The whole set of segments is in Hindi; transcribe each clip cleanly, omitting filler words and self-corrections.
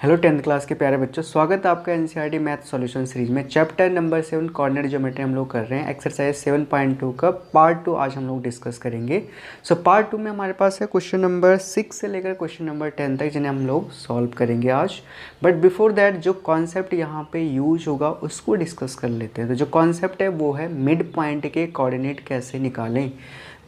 हेलो 10th क्लास के प्यारे बच्चों, स्वागत है आपका एनसीईआरटी मैथ सॉल्यूशन सीरीज में। चैप्टर नंबर 7 कोऑर्डिनेट ज्योमेट्री हम लोग कर रहे हैं। एक्सरसाइज 7.2 का पार्ट 2 आज हम लोग डिस्कस करेंगे। सो पार्ट 2 में हमारे पास है क्वेश्चन नंबर 6 से लेकर क्वेश्चन नंबर 10 तक, जिन्हें हम लोग सॉल्व करेंगे आज। बट बिफोर दैट जो कॉन्सेप्ट यहाँ पे यूज होगा उसको डिस्कस कर लेते हैं। तो जो कॉन्सेप्ट है वो है मिड पॉइंट के कोऑर्डिनेट कैसे निकालें।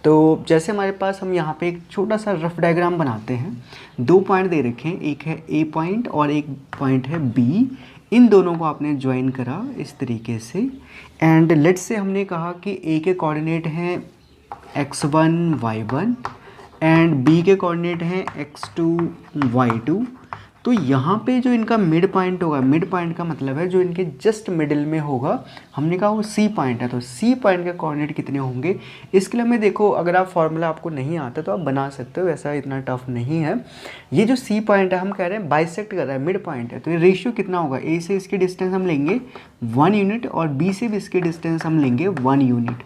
तो जैसे हमारे पास हम यहाँ पे एक छोटा सा रफ डायग्राम बनाते हैं। 2 पॉइंट दे रखे हैं, एक है ए पॉइंट और एक पॉइंट है बी। इन दोनों को आपने ज्वाइन करा इस तरीके से। एंड लेट्स से हमने कहा कि ए के कोऑर्डिनेट हैं x1 y1 एंड बी के कोऑर्डिनेट हैं x2 y2। तो यहाँ पे जो इनका मिड पॉइंट होगा, मिड पॉइंट का मतलब है जो इनके जस्ट मिडिल में होगा, हमने कहा वो सी पॉइंट है। तो सी पॉइंट के कोऑर्डिनेट कितने होंगे, इसके लिए हमें देखो, अगर आप फॉर्मूला आपको नहीं आता तो आप बना सकते हो, वैसा इतना टफ नहीं है। ये जो सी पॉइंट है हम कह रहे हैं बाइसेक्ट कर रहा है, मिड पॉइंट है। तो ये रेशियो कितना होगा, ए से इसकी डिस्टेंस हम लेंगे 1 यूनिट और बी से भी इसकी डिस्टेंस हम लेंगे 1 यूनिट।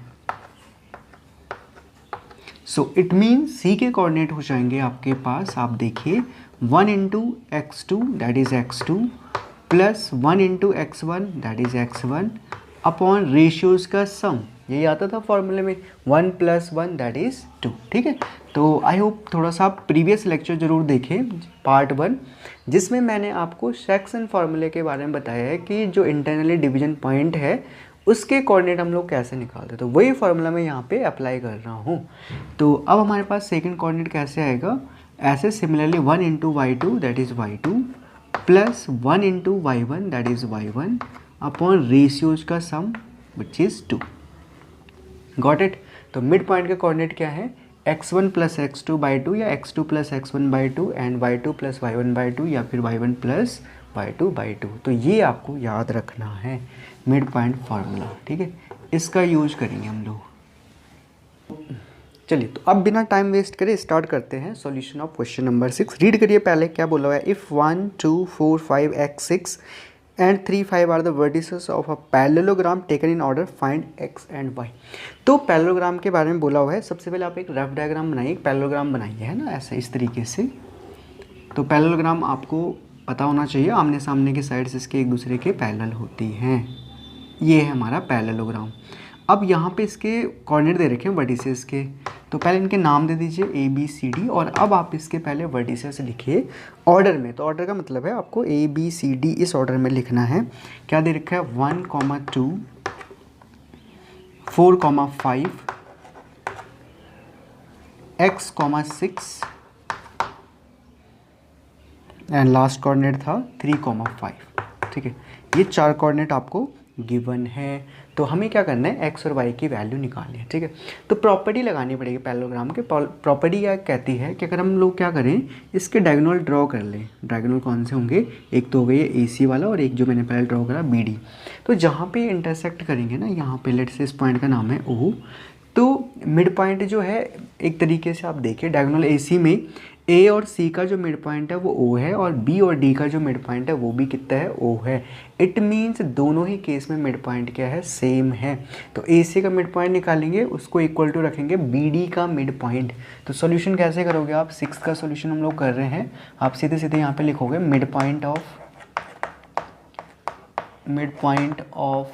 सो इट मीन सी के कोऑर्डिनेट हो जाएंगे आपके पास, आप देखिए 1 into x2 that is x2 plus 1 into x1 that is x1 upon ratios का सम। यही आता था फॉर्मूले में 1 + 1 दैट इज 2। ठीक है, तो आई होप थोड़ा सा आप प्रीवियस लेक्चर जरूर देखें, पार्ट 1, जिसमें मैंने आपको सेक्शन फार्मूले के बारे में बताया है कि जो इंटरनली डिवीजन पॉइंट है उसके कोऑर्डिनेट हम लोग कैसे निकालते हैं। तो वही फार्मूला मैं यहाँ पे अप्लाई कर रहा हूँ। तो अब हमारे पास सेकंड कोऑर्डिनेट कैसे आएगा, ऐसे similarly 1 into y2 that is y2 plus 1 into y1 that is y1 upon ratios का सम विच इज़ 2। Got it. तो मिड पॉइंट का कोऑर्डिनेट क्या है, x1 प्लस x2/2 या x2 plus x1/2 and y2 plus y1/2 या फिर y1 प्लस y2/2। तो ये आपको याद रखना है मिड पॉइंट फार्मूला। ठीक है, इसका यूज करेंगे हम लोग। चलिए, तो अब बिना टाइम वेस्ट करे स्टार्ट करते हैं solution of question number 6। Read करिए पहले क्या बोला हुआ है। If 1 2 4 5 x 6 and 3 5 are the vertices of a parallelogram taken in order, find x and y। तो पैरेललोग्राम के बारे में बोला हुआ है। सबसे पहले आप एक रफ डायग्राम बनाइए, एक पैरेललोग्राम बनाइए, है ना, ऐसे इस तरीके से। तो पैरेललोग्राम आपको पता होना चाहिए, आमने सामने की साइड्स इसके एक दूसरे के पैरेलल होती हैं। ये है हमारा पैरेललोग्राम। अब यहाँ पे इसके कोऑर्डिनेट दे रखे हैं वर्टिसेस के, तो पहले इनके नाम दे दीजिए A B C D और अब आप इसके पहले वर्टिसेस लिखिए ऑर्डर में। तो ऑर्डर का मतलब है आपको A B C D इस ऑर्डर में लिखना है। क्या दे रखा है, 1, 2, 4, 5, x, 6 एंड लास्ट कोऑर्डिनेट था 3, 5। ठीक है, ये 4 कोऑर्डिनेट आपको गिवन है। तो हमें क्या करना है, x और y की वैल्यू निकालनी है। ठीक है, तो प्रॉपर्टी लगानी पड़ेगी पैरेललोग्राम के। प्रॉपर्टी क्या कहती है कि अगर हम लोग क्या करें, इसके डायगोनल ड्रॉ कर लें। डायगोनल कौन से होंगे, एक तो हो गई ए सी वाला और एक जो मैंने पहले ड्रॉ करा BD। तो जहाँ पे इंटरसेक्ट करेंगे ना, यहाँ पे लेट से इस पॉइंट का नाम है O। तो मिड पॉइंट जो है, एक तरीके से आप देखिए डायगोनल AC में A और C का जो मिड पॉइंट है वो O है और B और D का जो मिड पॉइंट है वो भी कितना है, O है। इट मीन्स दोनों ही केस में मिड पॉइंट क्या है, सेम है। तो AC का मिड पॉइंट निकालेंगे, उसको इक्वल टू रखेंगे BD का मिड पॉइंट। तो सॉल्यूशन कैसे करोगे आप, 6 का सॉल्यूशन हम लोग कर रहे हैं। आप सीधे सीधे यहाँ पे लिखोगे mid point of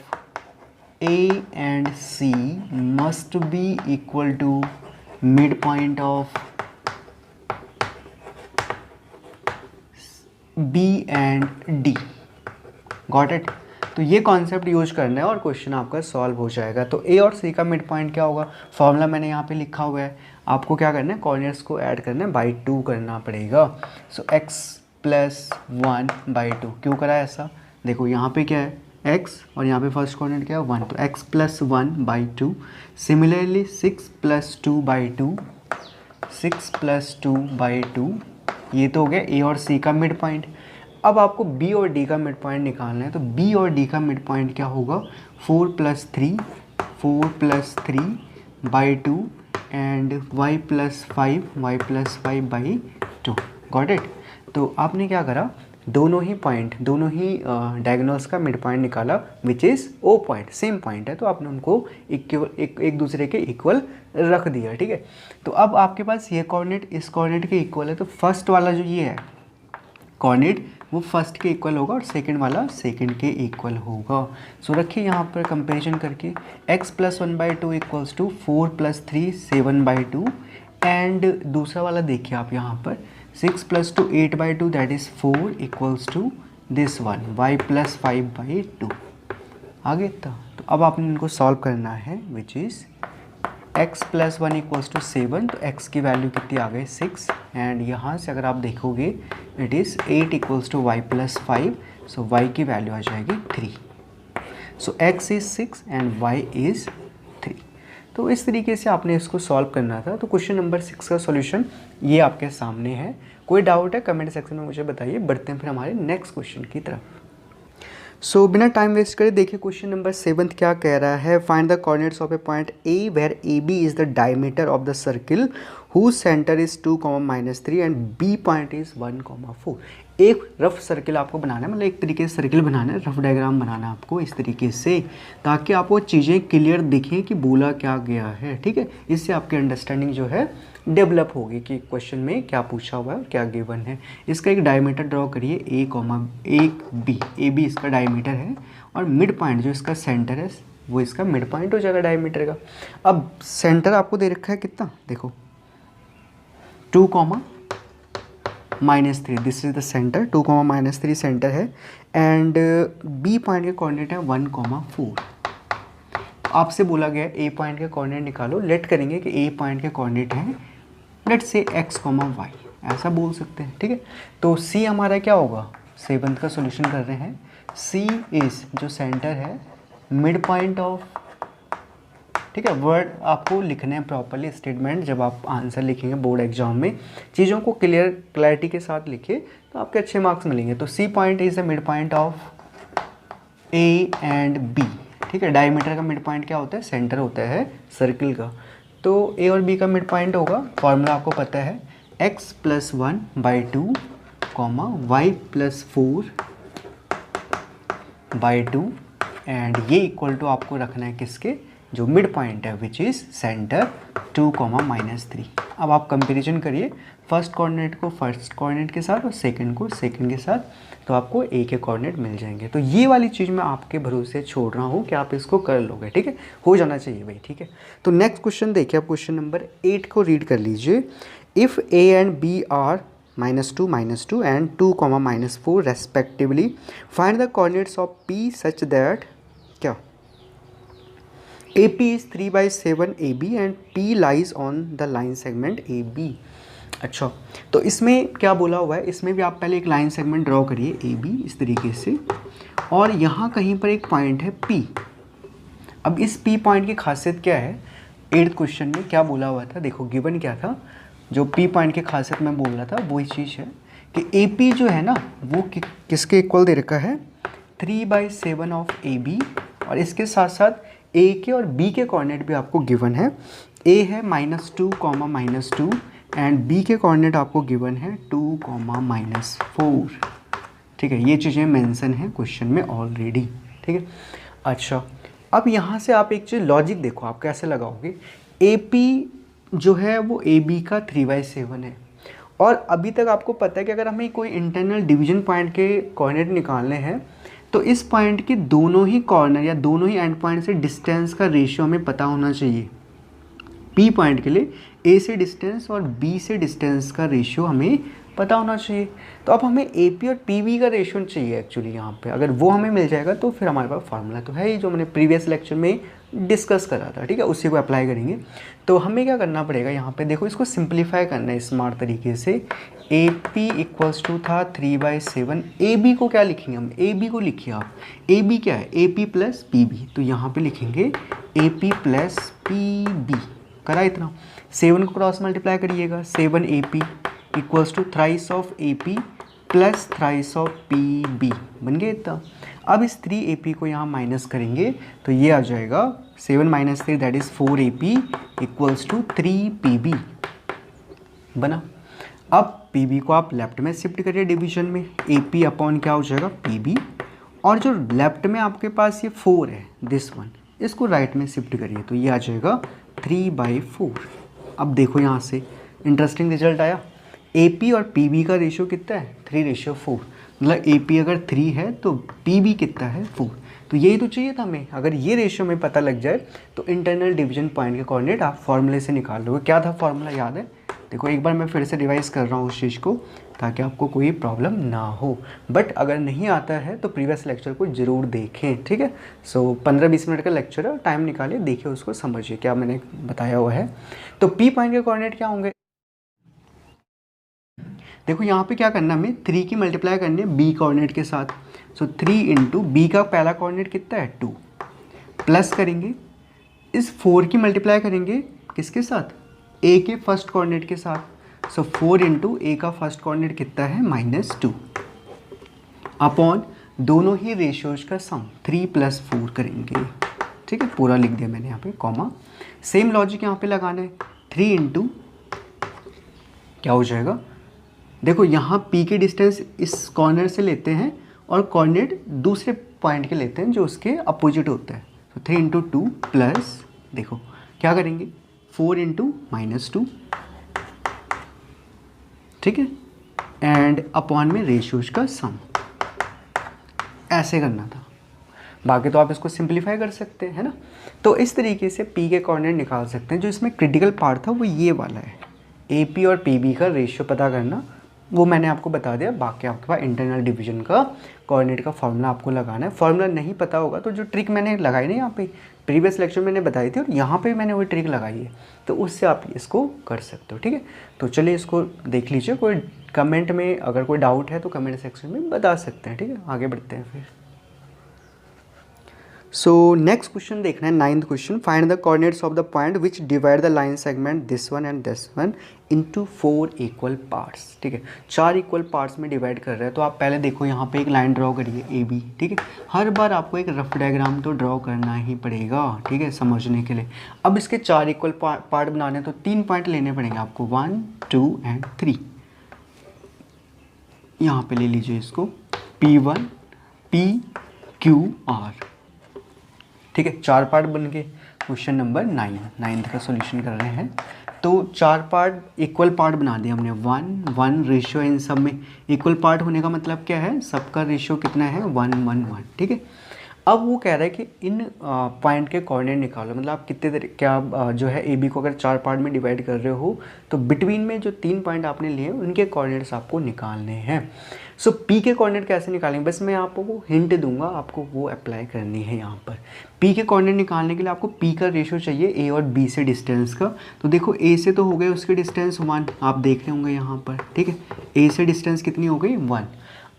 A and C must be equal to midpoint of B and D। Got it. तो ये कॉन्सेप्ट यूज करना है और क्वेश्चन आपका सॉल्व हो जाएगा। तो A और C का मिड पॉइंट क्या होगा, फॉर्मूला मैंने यहाँ पे लिखा हुआ है। आपको क्या करना है, कोऑर्डिनेट्स को ऐड करना है, बाई 2 करना पड़ेगा। सो x + 1/2। क्यों करा ऐसा, देखो यहाँ पे क्या है x और यहाँ पे फर्स्ट कोऑर्डिनेट क्या है 1, तो x + 1/2। सिमिलरली 6 + 2/2, 6 + 2/2, ये तो हो गया A और C का मिड पॉइंट। अब आपको B और D का मिड पॉइंट निकालना है। तो B और D का मिड पॉइंट क्या होगा, 4 + 3/2 एंड y + 5/2। Got it. तो आपने क्या करा, दोनों ही डायगोनल्स का मिड पॉइंट निकाला which is O point, same point है। तो आपने उनको एक दूसरे के इक्वल रख दिया। ठीक है, तो अब आपके पास ये कोऑर्डिनेट इस कोऑर्डिनेट के इक्वल है। तो फर्स्ट वाला जो ये है कोऑर्डिनेट वो फर्स्ट के इक्वल होगा और सेकंड वाला सेकंड के इक्वल होगा। सो रखिए यहाँ पर कंपैरिजन करके x + 1/2 इक्वल्स टू 4 + 3 7/2 एंड दूसरा वाला देखिए आप यहाँ पर 6 + 2 8/2 that is 4 equals to this one y + 5/2 आगे तो अब आपने इनको सॉल्व करना है which is x + 1 equals to 7 तो x की वैल्यू कितनी आ गई 6 एंड यहाँ से अगर आप देखोगे it is 8 equals to y + 5 so y की वैल्यू आ जाएगी 3 so x is 6 and y is 3। तो इस तरीके से आपने इसको सॉल्व करना था। तो क्वेश्चन नंबर 6 का सॉल्यूशन ये आपके सामने है। कोई डाउट है कमेंट सेक्शन में मुझे बताइए। बढ़ते हैं फिर हमारे नेक्स्ट क्वेश्चन की तरफ। सो बिना टाइम वेस्ट करे देखिए क्वेश्चन नंबर 7 क्या कह रहा है। Find the coordinates of a point A where A B is the diameter of the circle whose centre is 2, -3 and B point is 1, 4। एक रफ सर्किल आपको बनाना है, मतलब एक तरीके से सर्किल बनाना है, रफ डायग्राम बनाना है आपको इस तरीके से, ताकि आपको चीज़ें क्लियर दिखें कि बोला क्या गया है। ठीक है, इससे आपकी अंडरस्टैंडिंग जो है डेवलप होगी कि क्वेश्चन में क्या पूछा हुआ है और क्या गिवन है। इसका एक डायमीटर ड्रॉ करिए एक बी, ए बी इसका डायमीटर है और मिड पॉइंट जो इसका सेंटर है वो इसका मिड पॉइंट हो जाएगा डायमीटर का। अब सेंटर आपको दे रखा है कितना, देखो 2, -3 this is the centre, 2, -3 centre है एंड बी पॉइंट के कोऑर्डिनेट है 1, 4। आपसे बोला गया ए पॉइंट के कोऑर्डिनेट निकालो। लेट करेंगे कि ए पॉइंट के कोऑर्डिनेट हैं लेट से x, y, ऐसा बोल सकते हैं। ठीक है, तो C हमारा क्या होगा, 7th का सॉल्यूशन कर रहे हैं। C इज जो सेंटर है मिड पॉइंट ऑफ, ठीक है, वर्ड आपको लिखने हैं प्रॉपरली स्टेटमेंट। जब आप आंसर लिखेंगे बोर्ड एग्जाम में चीज़ों को क्लैरिटी के साथ लिखिए तो आपके अच्छे मार्क्स मिलेंगे। तो C point is the mid point of A and B। ठीक है, डायमीटर का मिड पॉइंट क्या होता है, सेंटर होता है सर्किल का। तो A और B का मिड पॉइंट होगा, फॉर्मूला आपको पता है x + 1/2, y + 4/2 एंड ये इक्वल टू आपको रखना है किसके, जो मिड पॉइंट है विच इज़ सेंटर 2, -3। अब आप कंपैरिजन करिए फर्स्ट कोऑर्डिनेट को फर्स्ट कोऑर्डिनेट के साथ और सेकंड को सेकंड के साथ, तो आपको ए के कोऑर्डिनेट मिल जाएंगे। तो ये वाली चीज़ मैं आपके भरोसे छोड़ रहा हूँ कि आप इसको कर लोगे। ठीक है, हो जाना चाहिए भाई। ठीक है, तो नेक्स्ट क्वेश्चन देखिए आप क्वेश्चन नंबर 8 को रीड कर लीजिए। If A and B are -2, -2 and 2, -4 respectively find the coordinates of P such that क्या AP is 3/7 AB and P lies on the line segment AB। अच्छा, तो इसमें क्या बोला हुआ है, इसमें भी आप पहले एक लाइन सेगमेंट ड्रॉ करिए AB इस तरीके से, और यहाँ कहीं पर एक पॉइंट है P। अब इस P पॉइंट की खासियत क्या है, 8th क्वेश्चन में क्या बोला हुआ था, देखो गिवन क्या था, जो P पॉइंट की खासियत मैं बोल रहा था वही चीज़ है कि AP जो है ना वो किसके इक्वल दे रखा है, 3/7 ऑफ AB, और इसके साथ साथ ए के और बी के कोऑर्डिनेट भी आपको गिवन है। ए है -2, -2 एंड बी के कोऑर्डिनेट आपको गिवन है 2, -4। ठीक है, ये चीज़ें मेंशन हैं क्वेश्चन में ऑलरेडी। ठीक है, अच्छा अब यहाँ से आप एक चीज़ लॉजिक देखो आप कैसे लगाओगे। ए पी जो है वो ए बी का 3/7 है, और अभी तक आपको पता है कि अगर हमें कोई इंटरनल डिवीजन पॉइंट के कोऑर्डिनेट निकालने हैं तो इस पॉइंट के दोनों ही कॉर्नर या दोनों ही एंड पॉइंट से डिस्टेंस का रेशियो हमें पता होना चाहिए। पी पॉइंट के लिए ए से डिस्टेंस और बी से डिस्टेंस का रेशियो हमें पता होना चाहिए। तो अब हमें ए पी और पी बी का रेशियो चाहिए एक्चुअली यहाँ पे। अगर वो हमें मिल जाएगा तो फिर हमारे पास फार्मूला तो है ही, जो मैंने प्रीवियस लेक्चर में डिस्कस करा था। ठीक है, उसी को अप्लाई करेंगे। तो हमें क्या करना पड़ेगा यहाँ पे, देखो इसको सिंप्लीफाई करना है स्मार्ट तरीके से। ए पी इक्वल्स टू था 3/7, ए बी को क्या लिखेंगे हम, ए बी को लिखिए आप, ए बी क्या है, A P plus P B, तो यहाँ पे लिखेंगे A P plus P B. करा इतना, 7 को क्रॉस मल्टीप्लाई करिएगा, 7 A P equals to thrice of A P plus thrice of P B, बन गया इतना। अब इस 3 ए पी को यहाँ माइनस करेंगे तो ये आ जाएगा 7 - 3 that is 4 A P equals to 3 P B बना। अब पी बी को आप लेफ्ट में शिफ्ट करिए डिवीजन में, ए पी अपॉन क्या हो जाएगा पी बी, और जो लेफ्ट में आपके पास ये 4 है दिस वन, इसको राइट में शिफ्ट करिए तो ये आ जाएगा 3/4। अब देखो यहाँ से इंटरेस्टिंग रिजल्ट आया, ए पी और पी बी का रेशियो कितना है 3/4, मतलब AP अगर 3 है तो PB कितना है 4। तो यही तो चाहिए था हमें। अगर ये रेशियो में पता लग जाए तो इंटरनल डिवीजन पॉइंट के कोऑर्डिनेट आप फॉर्मूले से निकाल लोगे। क्या था फॉर्मूला याद है? देखो एक बार मैं फिर से रिवाइज कर रहा हूँ उस चीज़ को ताकि आपको कोई प्रॉब्लम ना हो। बट अगर नहीं आता है तो प्रीवियस लेक्चर को ज़रूर देखें, ठीक है। सो 15-20 मिनट का लेक्चर है, टाइम निकालिए, देखिए उसको, समझिए क्या मैंने बताया हुआ है। तो P पॉइंट के कोऑर्डिनेट क्या होंगे? देखो यहाँ पे क्या करना, हमें 3 की मल्टीप्लाई करनी है B कोऑर्डिनेट के साथ। सो 3 इंटू B का पहला कोऑर्डिनेट कितना है 2, प्लस करेंगे इस 4 की मल्टीप्लाई करेंगे किसके साथ, A के फर्स्ट कोऑर्डिनेट के साथ। सो 4 इंटू A का फर्स्ट कोऑर्डिनेट कितना है -2 अपॉन दोनों ही रेशियोज का सम 3 + 4 करेंगे, ठीक है। पूरा लिख दिया मैंने यहाँ पे कॉमा। सेम लॉजिक यहाँ पे लगाना है, 3 इंटू क्या हो जाएगा, देखो यहाँ P की डिस्टेंस इस कॉर्नर से लेते हैं और कोऑर्डिनेट दूसरे पॉइंट के लेते हैं जो उसके अपोजिट होता है। तो 3 इंटू 2 प्लस, देखो क्या करेंगे 4 इंटू -2, ठीक है, एंड अपॉन में रेशियोज का सम। ऐसे करना था, बाकी तो आप इसको सिंप्लीफाई कर सकते हैं, है ना। तो इस तरीके से P के कोऑर्डिनेट निकाल सकते हैं। जो इसमें क्रिटिकल पार्ट था वो ये वाला है, AP और PB का रेशियो पता करना, वो मैंने आपको बता दिया। बाकी आपके पास इंटरनल डिवीजन का कोऑर्डिनेट का फॉर्मूला आपको लगाना है। फॉर्मूला नहीं पता होगा तो जो ट्रिक मैंने लगाई ना यहाँ पे, प्रीवियस लेक्चर मैंने बताई थी और यहाँ पे मैंने वही ट्रिक लगाई है, तो उससे आप इसको कर सकते हो, ठीक है। तो चलिए इसको देख लीजिए। कोई कमेंट में अगर कोई डाउट है तो कमेंट सेक्शन में बता सकते हैं, ठीक है। आगे बढ़ते हैं फिर। सो नेक्स्ट क्वेश्चन देखना है, 9th question. Find the coordinates of the point which divide the line segment this one and this one into 4 equal parts, ठीक है। 4 इक्वल पार्ट्स में डिवाइड कर रहे हैं। तो आप पहले देखो यहाँ पे एक लाइन ड्रॉ करिए AB, ठीक है। हर बार आपको एक रफ डायग्राम तो ड्रॉ करना ही पड़ेगा, ठीक है, समझने के लिए। अब इसके 4 इक्वल पार्ट बनाने तो 3 पॉइंट लेने पड़ेंगे आपको, 1, 2 एंड 3। यहाँ पे ले लीजिए इसको P1 PQR, ठीक है। 4 पार्ट बन गए। क्वेश्चन नंबर 9th का सॉल्यूशन कर रहे हैं। तो 4 पार्ट इक्वल पार्ट बना दिया हमने, 1 रेशियो इन सब में। इक्वल पार्ट होने का मतलब क्या है, सबका रेशियो कितना है 1 1 1, ठीक है। अब वो कह रहा है कि इन पॉइंट के कोऑर्डिनेट निकालो, मतलब आप कितने क्या जो है AB को अगर 4 पार्ट में डिवाइड कर रहे हो तो बिटवीन में जो 3 पॉइंट आपने लिए उनके कोऑर्डिनेट्स आपको निकालने हैं। सो P के कोऑर्डिनेट कैसे निकालेंगे, बस मैं आपको हिंट दूंगा, आपको वो अप्लाई करनी है यहाँ पर। P के कोऑर्डिनेट निकालने के लिए आपको P का रेशियो चाहिए A और B से डिस्टेंस का। तो देखो A से तो हो गए उसके डिस्टेंस 1, आप देख रहे होंगे यहाँ पर, ठीक है। A से डिस्टेंस कितनी हो गई 1,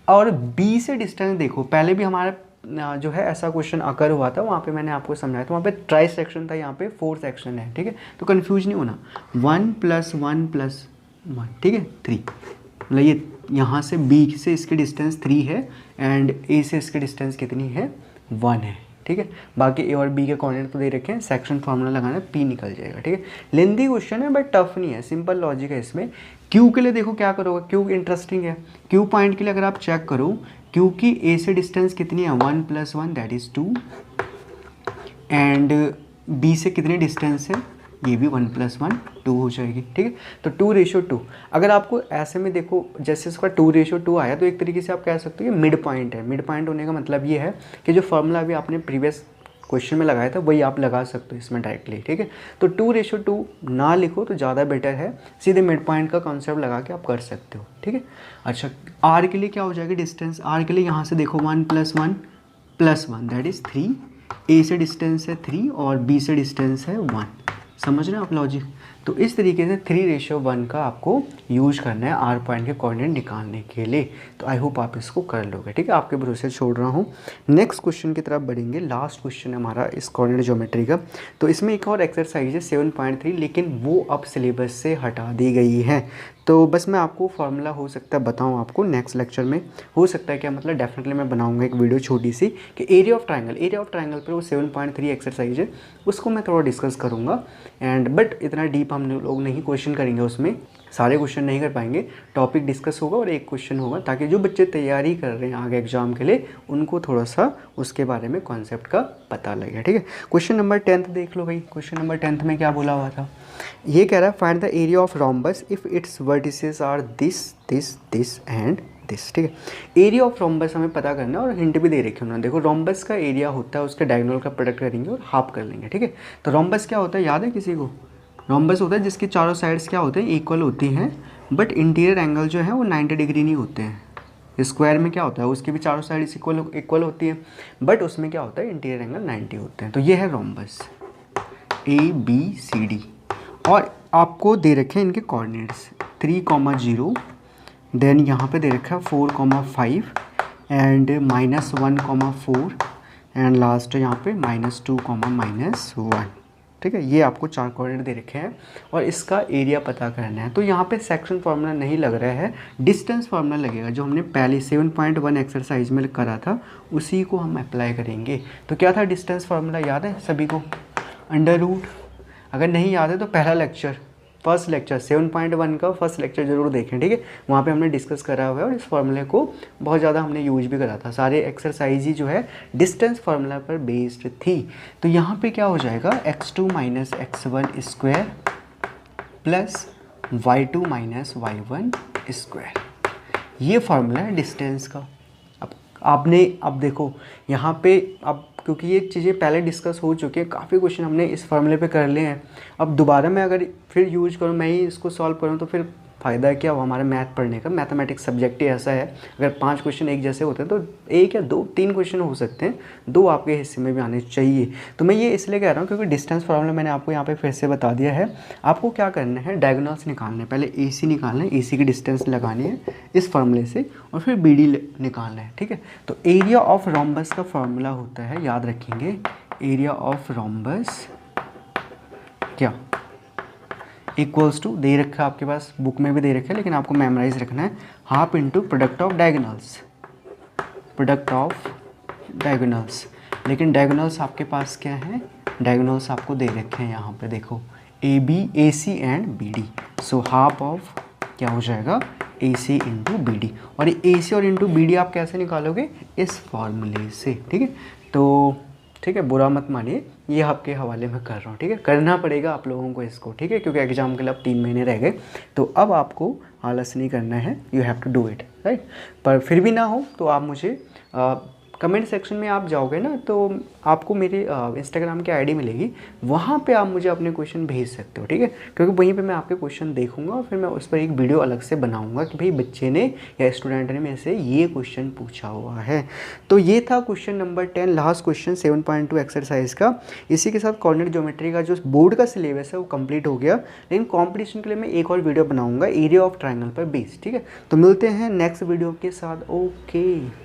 और B से डिस्टेंस देखो, पहले भी हमारा जो है ऐसा क्वेश्चन अकर हुआ था, वहाँ पे मैंने आपको समझाया था। वहाँ पे ट्राई सेक्शन था, यहाँ पे 4 सेक्शन है, ठीक है। तो कंफ्यूज नहीं होना, 1 + 1 + 1, ठीक है, 3। मतलब ये यहाँ से B से इसकी डिस्टेंस 3 है एंड A से इसकी डिस्टेंस कितनी है 1 है, ठीक है। बाकी A और B के कोऑर्डिनेट तो दे रखे हैं, सेक्शन फार्मूला लगाना है, P निकल जाएगा, ठीक है। लेंथी क्वेश्चन है बट टफ नहीं है, सिंपल लॉजिक है इसमें। Q के लिए देखो क्या करोगे, Q इंटरेस्टिंग है। Q पॉइंट के लिए अगर आप चेक करो, Q की A से डिस्टेंस कितनी है 1 + 1 दैट इज़ 2, एंड B से कितनी डिस्टेंस है, ये भी 1 + 1 2 हो जाएगी, ठीक है। तो 2:2। अगर आपको ऐसे में देखो, जैसे इसका 2:2 आया तो एक तरीके से आप कह सकते हो ये मिड पॉइंट है। मिड पॉइंट होने का मतलब ये है कि जो फॉर्मूला अभी आपने प्रीवियस क्वेश्चन में लगाया था वही आप लगा सकते हो इसमें डायरेक्टली, ठीक है। तो 2:2 ना लिखो तो ज़्यादा बेटर है, सीधे मिड पॉइंट का कॉन्सेप्ट लगा के आप कर सकते हो, ठीक है। अच्छा, R के लिए क्या हो जाएगी डिस्टेंस, R के लिए यहाँ से देखो 1 + 1 + 1 दैट इज़ 3। A से डिस्टेंस है 3 और B से डिस्टेंस है 1, समझ रहे हैं आप लॉजिक। तो इस तरीके से 3:1 का आपको यूज करना है R पॉइंट के कोऑर्डिनेट निकालने के लिए। तो आई होप आप इसको कर लोगे, ठीक है। आपके भरोसे छोड़ रहा हूँ। नेक्स्ट क्वेश्चन की तरफ बढ़ेंगे। लास्ट क्वेश्चन है हमारा इस कोऑर्डिनेट ज्योमेट्री का। तो इसमें एक और एक्सरसाइज है 7.3, लेकिन वो अब सिलेबस से हटा दी गई है। तो बस मैं आपको फार्मूला हो सकता है बताऊं आपको नेक्स्ट लेक्चर में, हो सकता है क्या मतलब डेफिनेटली मैं बनाऊंगा एक वीडियो छोटी सी कि एरिया ऑफ ट्रायंगल पर वो 7.3 एक्सरसाइज है, उसको मैं थोड़ा डिस्कस करूंगा। एंड बट इतना डीप हम लोग नहीं क्वेश्चन करेंगे, उसमें सारे क्वेश्चन नहीं कर पाएंगे। टॉपिक डिस्कस होगा और एक क्वेश्चन होगा, ताकि जो बच्चे तैयारी कर रहे हैं आगे एग्जाम के लिए उनको थोड़ा सा उसके बारे में कॉन्सेप्ट का पता लगे, ठीक है। क्वेश्चन नंबर 10 देख लो भाई। क्वेश्चन नंबर 10 में क्या बोला हुआ था, ये कह रहा है find the area of rhombus if its vertices are this this this and this, ठीक है। एरिया ऑफ रोम्बस हमें पता करना है और हिंट भी दे रखी है उन्होंने। देखो रोम्बस का एरिया होता है उसके डायगोनल का प्रोडक्ट करेंगे और हाफ कर लेंगे, ठीक है। तो रोम्बस क्या होता है, याद है किसी को? रोम्बस होता है जिसकी चारों साइड्स क्या होते हैं, इक्वल होती हैं, बट इंटीरियर एंगल जो है वो 90 डिग्री नहीं होते हैं। स्क्वायर में क्या होता है, उसकी भी चारों साइड्स इक्वल होती है, बट उसमें क्या होता है, इंटीरियर एंगल 90 होते हैं। तो ये है रोम्बस ABCD। और आपको दे रखे हैं इनके कोऑर्डिनेट्स 3,0, देन यहाँ पे दे रखा है 4,5 एंड -1,4 एंड लास्ट यहाँ पे -2, -1, ठीक है। ये आपको 4 कोऑर्डिनेट दे रखे हैं और इसका एरिया पता करना है। तो यहाँ पे सेक्शन फार्मूला नहीं लग रहा है, डिस्टेंस फार्मूला लगेगा जो हमने पहले 7.1 एक्सरसाइज में करा था, उसी को हम अप्लाई करेंगे। तो क्या था डिस्टेंस फार्मूला, याद है सभी को? Under root. अगर नहीं याद है तो पहला लेक्चर, फर्स्ट लेक्चर 7.1 का फर्स्ट लेक्चर जरूर देखें, ठीक है। वहाँ पे हमने डिस्कस करा हुआ है और इस फार्मूले को बहुत ज़्यादा हमने यूज भी करा था। सारे एक्सरसाइज ही जो है डिस्टेंस फार्मूला पर बेस्ड थी। तो यहाँ पे क्या हो जाएगा, x2 - x1 square plus y2 - y1 square. ये फार्मूला है डिस्टेंस का। अब देखो यहाँ पे, अब क्योंकि ये चीज़ें पहले डिस्कस हो चुकी है, काफ़ी क्वेश्चन हमने इस फार्मूले पे कर लिए हैं। अब दोबारा मैं अगर फिर यूज करूँ, मैं ही इसको सॉल्व करूँ, तो फिर फ़ायदा है क्या वो हमारा मैथ पढ़ने का। मैथमेटिक्स सब्जेक्ट ही ऐसा है, अगर 5 क्वेश्चन एक जैसे होते हैं तो 1 या 2 3 क्वेश्चन हो सकते हैं, 2 आपके हिस्से में भी आने चाहिए। तो मैं ये इसलिए कह रहा हूँ क्योंकि डिस्टेंस फार्मूला मैंने आपको यहाँ पे फिर से बता दिया है। आपको क्या करना है, डायगोनल्स निकालना है। पहले AC निकालना है, AC की डिस्टेंस लगानी है इस फार्मूले से, और फिर BD निकालना है, ठीक है। तो एरिया ऑफ रोम्बस का फार्मूला होता है, याद रखेंगे, एरिया ऑफ रोम्बस क्या इक्वल्स टू, दे रखा है आपके पास, बुक में भी दे रखा है लेकिन आपको मेमोराइज रखना है, half into product of diagonals, product of diagonals. लेकिन डायगोनल्स आपके पास क्या है, डायगोनल्स आपको दे रखे हैं यहाँ पे, देखो AC and BD। So half of क्या हो जाएगा, AC इंटू BD। और ये AC और इंटू BD आप कैसे निकालोगे, इस फार्मूले से, ठीक है। तो ठीक है, बुरा मत मानिए, ये आपके हवाले में कर रहा हूँ, ठीक है। करना पड़ेगा आप लोगों को इसको, ठीक है, क्योंकि एग्जाम के लिए अब 3 महीने रह गए। तो अब आपको आलस नहीं करना है, you have to do it, right. पर फिर भी ना हो तो आप मुझे कमेंट सेक्शन में आप जाओगे ना, तो आपको मेरी इंस्टाग्राम की आईडी मिलेगी, वहाँ पे आप मुझे अपने क्वेश्चन भेज सकते हो, ठीक है। क्योंकि वहीं पे मैं आपके क्वेश्चन देखूंगा और फिर मैं उस पर एक वीडियो अलग से बनाऊंगा कि भाई बच्चे ने या स्टूडेंट ने मेरे से ये क्वेश्चन पूछा हुआ है। तो ये था question number 10, last question 7.2 exercise का। इसी के साथ कोऑर्डिनेट ज्योमेट्री का जो बोर्ड का सिलेबस है वो कंप्लीट हो गया, लेकिन कॉम्पिटिशन के लिए मैं एक और वीडियो बनाऊँगा एरिया ऑफ ट्राइंगल पर बेस्ड, ठीक है। तो मिलते हैं नेक्स्ट वीडियो के साथ, ओके।